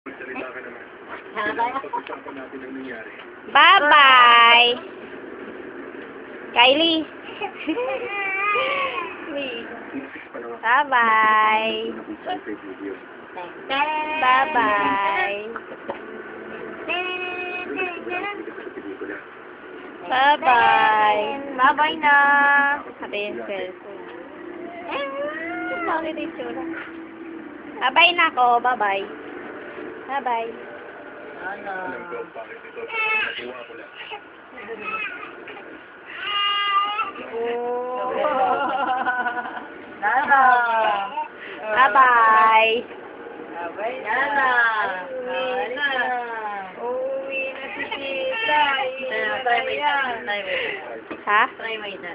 Magsalita ka naman. Pag-usapan natin ang nangyari. Bye-bye! Kylie! Insist pa naman. Bye-bye! Nakita sa video. Bye-bye! Sa pelikula. Bye-bye! Bye-bye na! Ate yung cellphone. Bakit yung tsura? Bye-bye na ako. Bye-bye. Bye-bye. Alam ko bakit ito. Nakuha ko lang. Nana! Bye-bye! Abay, Nana. Nana. Uuwi na si Tita. Ha? Try mo ita.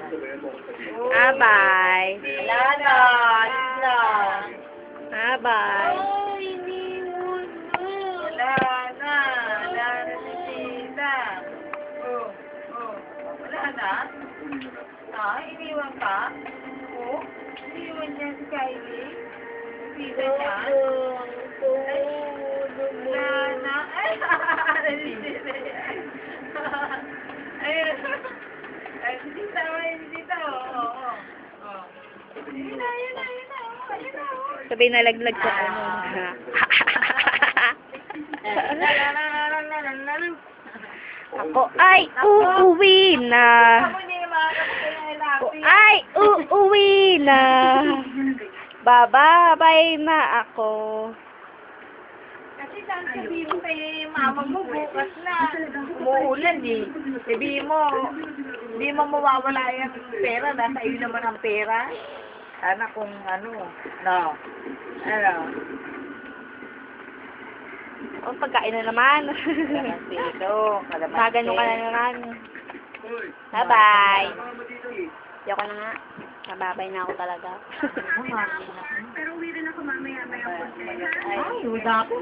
Bye-bye! Nana. Nana. Bye-bye! Wala na. Wala na si Tita. Oh. Wala na? Iniwan ka? Oh. Iniwan niya si Kylie. Tita niya. Wala na. Ay, si Tita niya. Ayun. Ay, si Tita. Si Tita. Oo. Ayun na. Sabi nalaglag sa ano. Ako ay uuwi na. Ako ay uuwi na. Bababay na ako. Kasi saan sabihin mo kay mama mo bukas na umuulan eh. Sabihin mo, hindi mo mawawala yung pera. Nasa iyo naman ang pera. Sana kung ano, no. Ano? O, pagkain na naman. Dito, Magano ka na naman. Bye-bye. Yoko na nga. Mababay na ako talaga. Pero uwi rin ako mamaya-maya po. Ay, wala ko.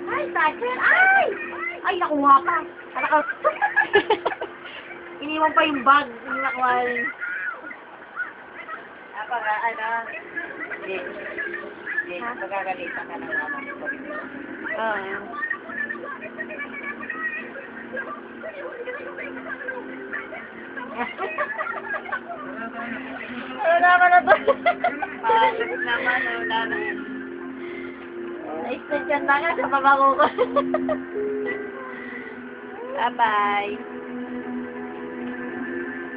Ay, Tatcher! Ay! Ay, nakuha pa. Iniwan pa yung bag. Hindi nakuha rin. Napaka, hindi, magagalitan ka na naman. Oo. Ano naman na to? Palit naman, wala na. Na-extension na nga sa babago ko. Bye-bye.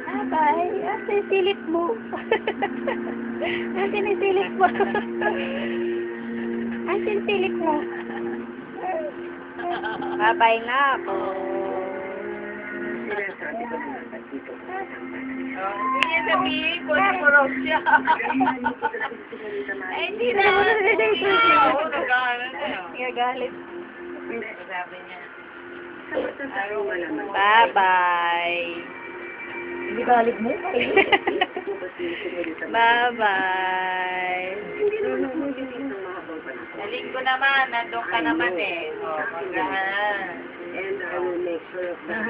Bye-bye. Ate, silip mo. Ate, silip mo. Ate, silip mo. Bye-bye na ako. Hindi sabihin ko na puro siya. Ay, hindi na. Oo, nag-aaral na yun. Nagagalit. Sabi niya. Bye-bye. Hindi galit mo? Bye-bye. Naling ko naman, nandun ka naman eh. Oh, mag-aaral. And I will make sure of that.